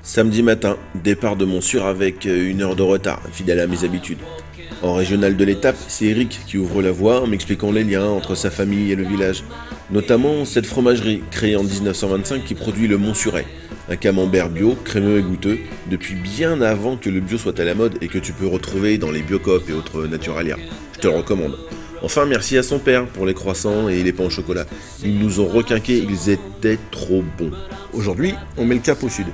Samedi matin, départ de Montsûrs avec 1 heure de retard, fidèle à mes habitudes. En régional de l'étape, c'est Eric qui ouvre la voie en m'expliquant les liens entre sa famille et le village. Notamment cette fromagerie créée en 1925 qui produit le Montsurais, un camembert bio, crémeux et goûteux, depuis bien avant que le bio soit à la mode et que tu peux retrouver dans les Biocoop et autres Naturalia. Je te le recommande. Enfin, merci à son père pour les croissants et les pains au chocolat. Ils nous ont requinqués, ils étaient trop bons. Aujourd'hui, on met le cap au sud,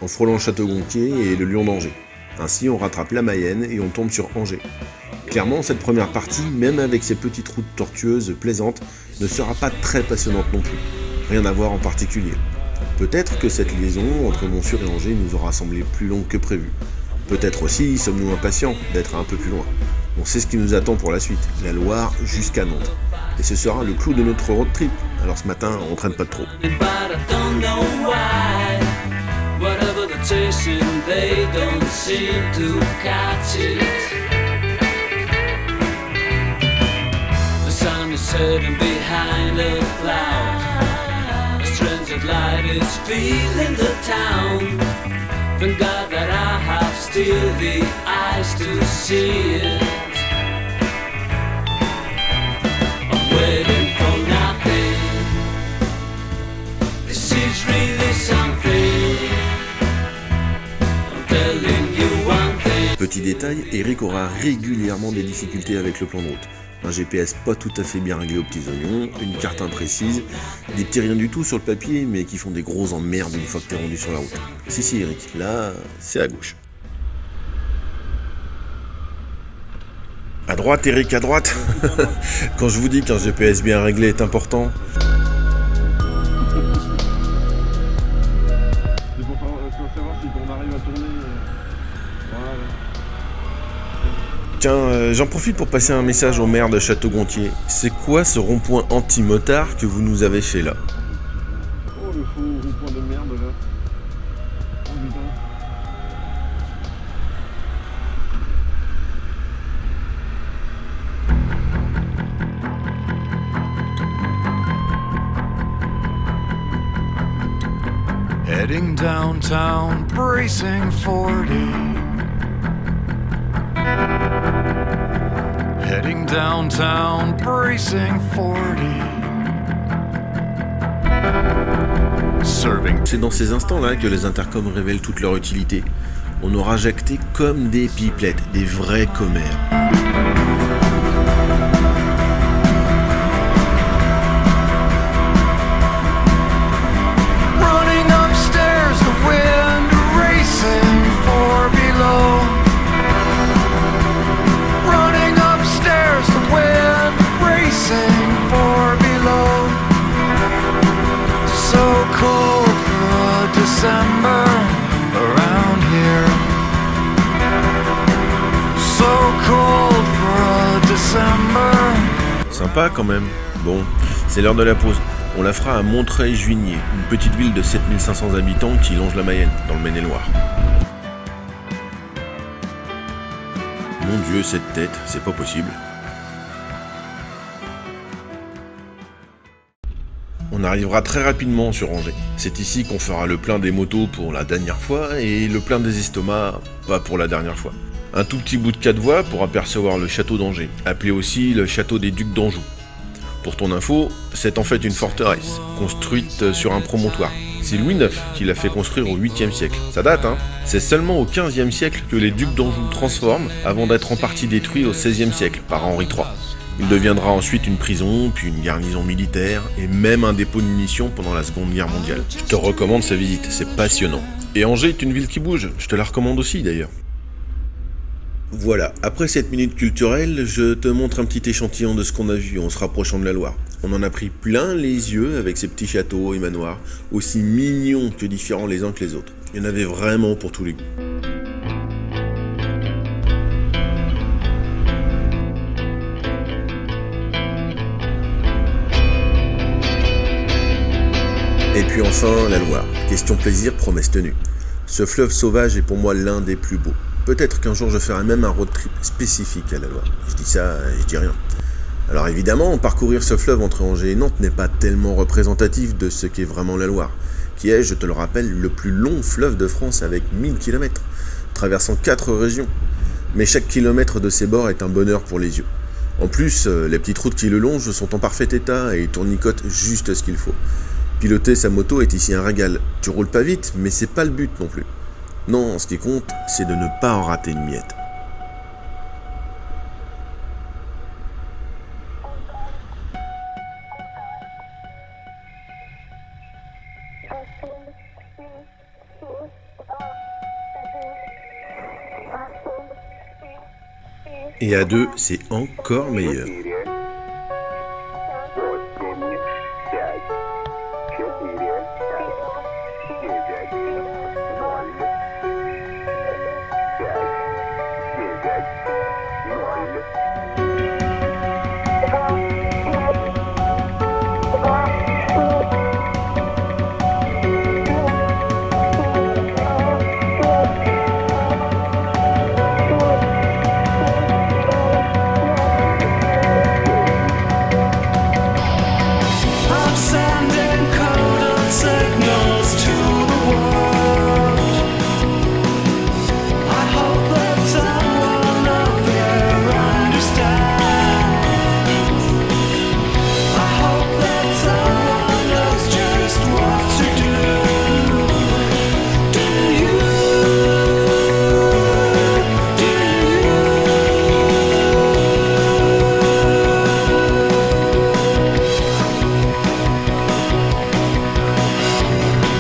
en frôlant Château-Gontier et le Lion d'Angers. Ainsi, on rattrape la Mayenne et on tombe sur Angers. Clairement, cette première partie, même avec ses petites routes tortueuses plaisantes, ne sera pas très passionnante non plus. Rien à voir en particulier. Peut-être que cette liaison entre Montsûrs et Angers nous aura semblé plus longue que prévu. Peut-être aussi sommes-nous impatients d'être un peu plus loin. On sait ce qui nous attend pour la suite, la Loire jusqu'à Nantes. Et ce sera le clou de notre road trip. Alors ce matin, on traîne pas trop. They don't seem to catch it. The sun is setting behind a cloud. A strange light is filling the town. Thank God that I have still the eyes to see it. I'm waiting for nothing. This is really something. Petit détail, Eric aura régulièrement des difficultés avec le plan de route. Un GPS pas tout à fait bien réglé aux petits oignons, une carte imprécise, des petits rien du tout sur le papier mais qui font des gros emmerdes une fois que t'es rendu sur la route. Si Eric, là, c'est à gauche. À droite Eric, à droite. Quand je vous dis qu'un GPS bien réglé est important. Tiens, j'en profite pour passer un message au maire de Château-Gontier. C'est quoi ce rond-point anti-motard que vous nous avez fait là? Oh, le faux rond-point de merde là. Oh putain. Heading downtown, bracing 40. Heading downtown, bracing 40. C'est dans ces instants-là que les intercoms révèlent toute leur utilité. On aura jacté comme des pipelettes, des vrais commères. December around here. So cold for a December. Sympa quand même. Bon, c'est l'heure de la pause. On la fera à Montreuil-Juigné, une petite ville de 7500 habitants qui longe la Mayenne, dans le Maine-et-Loire. Mon Dieu, cette tête, c'est pas possible. On arrivera très rapidement sur Angers. C'est ici qu'on fera le plein des motos pour la dernière fois et le plein des estomacs pas pour la dernière fois. Un tout petit bout de 4 voies pour apercevoir le château d'Angers, appelé aussi le château des Ducs d'Anjou. Pour ton info, c'est en fait une forteresse, construite sur un promontoire. C'est Louis IX qui l'a fait construire au 8e siècle. Ça date, hein? C'est seulement au 15e siècle que les Ducs d'Anjou transforment, avant d'être en partie détruits au 16e siècle par Henri III. Il deviendra ensuite une prison, puis une garnison militaire, et même un dépôt de munitions pendant la Seconde Guerre mondiale. Je te recommande sa visite, c'est passionnant. Et Angers est une ville qui bouge, je te la recommande aussi d'ailleurs. Voilà, après cette minute culturelle, je te montre un petit échantillon de ce qu'on a vu en se rapprochant de la Loire. On en a pris plein les yeux avec ces petits châteaux et manoirs, aussi mignons que différents les uns que les autres. Il y en avait vraiment pour tous les goûts. Et puis enfin, la Loire. Question plaisir, promesse tenue. Ce fleuve sauvage est pour moi l'un des plus beaux. Peut-être qu'un jour je ferai même un road trip spécifique à la Loire. Je dis ça et je dis rien. Alors évidemment, parcourir ce fleuve entre Angers et Nantes n'est pas tellement représentatif de ce qu'est vraiment la Loire. qui est, je te le rappelle, le plus long fleuve de France avec 1000 km, traversant 4 régions. Mais chaque kilomètre de ses bords est un bonheur pour les yeux. En plus, les petites routes qui le longent sont en parfait état et tournicotent juste ce qu'il faut. Piloter sa moto est ici un régal. Tu roules pas vite, mais c'est pas le but non plus. Non, ce qui compte, c'est de ne pas en rater une miette. Et à deux, c'est encore meilleur.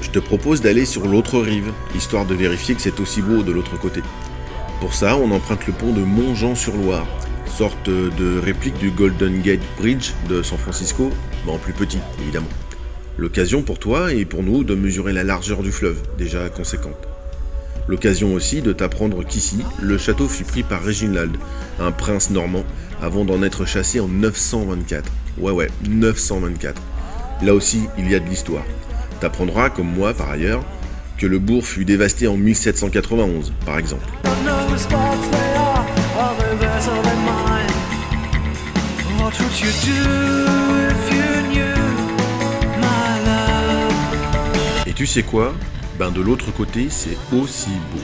Je te propose d'aller sur l'autre rive, histoire de vérifier que c'est aussi beau de l'autre côté. Pour ça, on emprunte le pont de Montjean-sur-Loire, sorte de réplique du Golden Gate Bridge de San Francisco, mais en plus petit, évidemment. L'occasion pour toi et pour nous de mesurer la largeur du fleuve, déjà conséquente. L'occasion aussi de t'apprendre qu'ici, le château fut pris par Réginald, un prince normand, avant d'en être chassé en 924. Ouais, 924. Là aussi, il y a de l'histoire. T'apprendras, comme moi par ailleurs, que le bourg fut dévasté en 1791, par exemple. Et tu sais quoi? Ben de l'autre côté, c'est aussi beau.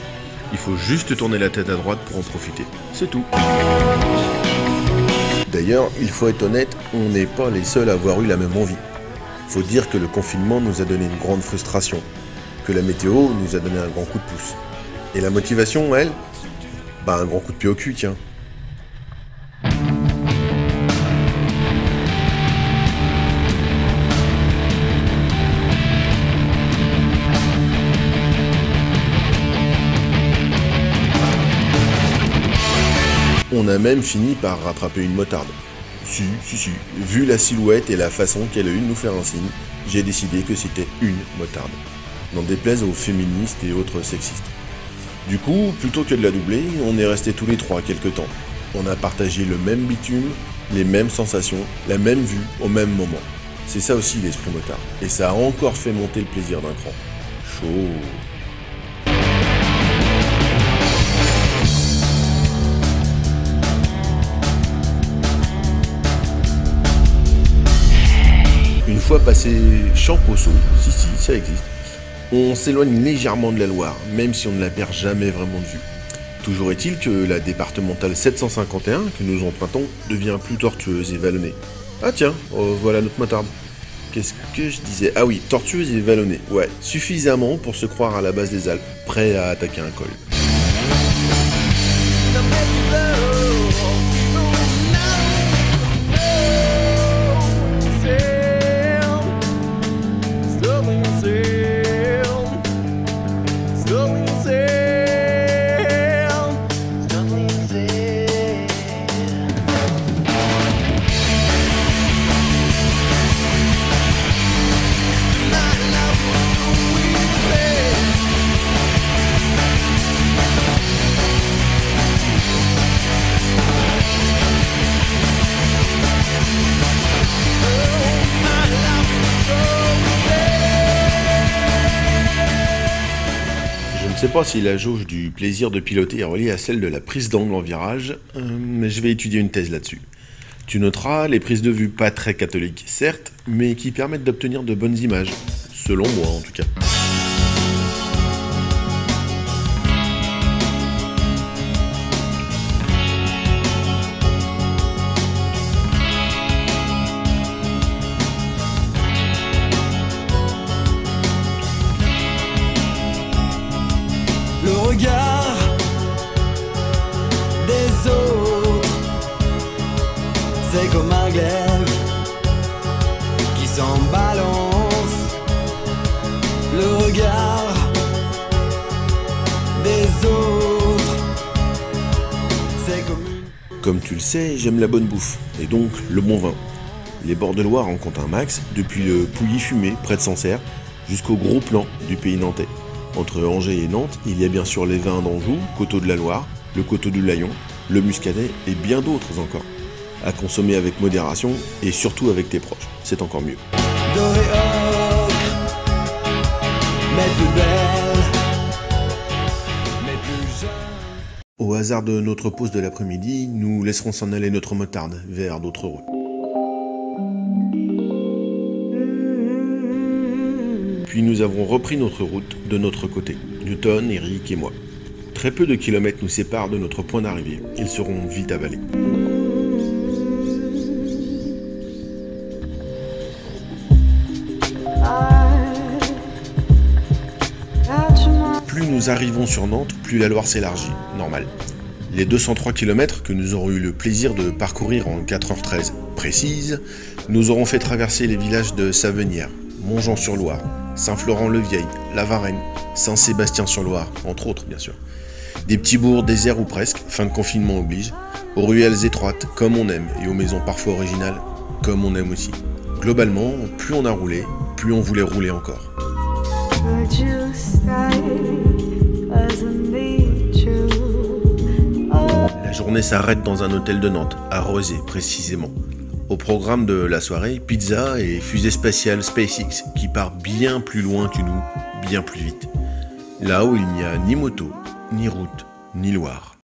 Il faut juste tourner la tête à droite pour en profiter. C'est tout. D'ailleurs, il faut être honnête, on n'est pas les seuls à avoir eu la même envie. Faut dire que le confinement nous a donné une grande frustration, que la météo nous a donné un grand coup de pouce. Et la motivation, elle, bah un grand coup de pied au cul, tiens. On a même fini par rattraper une motarde. Si. Vu la silhouette et la façon qu'elle a eu de nous faire un signe, j'ai décidé que c'était une motarde. N'en déplaise aux féministes et autres sexistes. Du coup, plutôt que de la doubler, on est restés tous les trois quelque temps. On a partagé le même bitume, les mêmes sensations, la même vue au même moment. C'est ça aussi l'esprit motard. Et ça a encore fait monter le plaisir d'un cran. Chaud. Une fois passé Champosso, si, ça existe, on s'éloigne légèrement de la Loire, même si on ne la perd jamais vraiment de vue. Toujours est-il que la départementale 751 que nous empruntons devient plus tortueuse et vallonnée. Ah tiens, voilà notre motarde. Qu'est-ce que je disais? Ah oui, tortueuse et vallonnée. Ouais, suffisamment pour se croire à la base des Alpes, prêt à attaquer un col. Je ne sais pas si la jauge du plaisir de piloter est reliée à celle de la prise d'angle en virage, mais je vais étudier une thèse là-dessus. Tu noteras les prises de vue pas très catholiques, certes, mais qui permettent d'obtenir de bonnes images, selon moi en tout cas. Le regard des autres, c'est comme un glaive qui s'en balance. Le regard des autres, c'est comme une... Comme tu le sais, j'aime la bonne bouffe, et donc le bon vin. Les bords de Loire en comptent un max, depuis le Pouilly fumé près de Sancerre, jusqu'au gros plan du pays nantais. Entre Angers et Nantes, il y a bien sûr les vins d'Anjou, Coteaux de la Loire, le Coteau du Layon, le Muscadet et bien d'autres encore. À consommer avec modération et surtout avec tes proches, c'est encore mieux. doré ocre, mais plus belle, mais plus jeune. Au hasard de notre pause de l'après-midi, nous laisserons s'en aller notre motarde vers d'autres routes. Puis nous avons repris notre route de notre côté, Newton, Eric et moi. Très peu de kilomètres nous séparent de notre point d'arrivée, ils seront vite avalés. Plus nous arrivons sur Nantes, plus la Loire s'élargit, normal. Les 203 km que nous aurons eu le plaisir de parcourir en 4h13 précises, nous aurons fait traverser les villages de Savenières, Montjean-sur-Loire, Saint-Florent-le-Vieil, La Varenne, Saint-Sébastien-sur-Loire, entre autres bien sûr. Des petits bourgs déserts ou presque, fin de confinement oblige, aux ruelles étroites comme on aime et aux maisons parfois originales comme on aime aussi. Globalement, plus on a roulé, plus on voulait rouler encore. La journée s'arrête dans un hôtel de Nantes, à Rezé précisément. Au programme de la soirée, pizza et fusée spatiale SpaceX qui part bien plus loin que nous, bien plus vite. Là où il n'y a ni moto, ni route, ni Loire.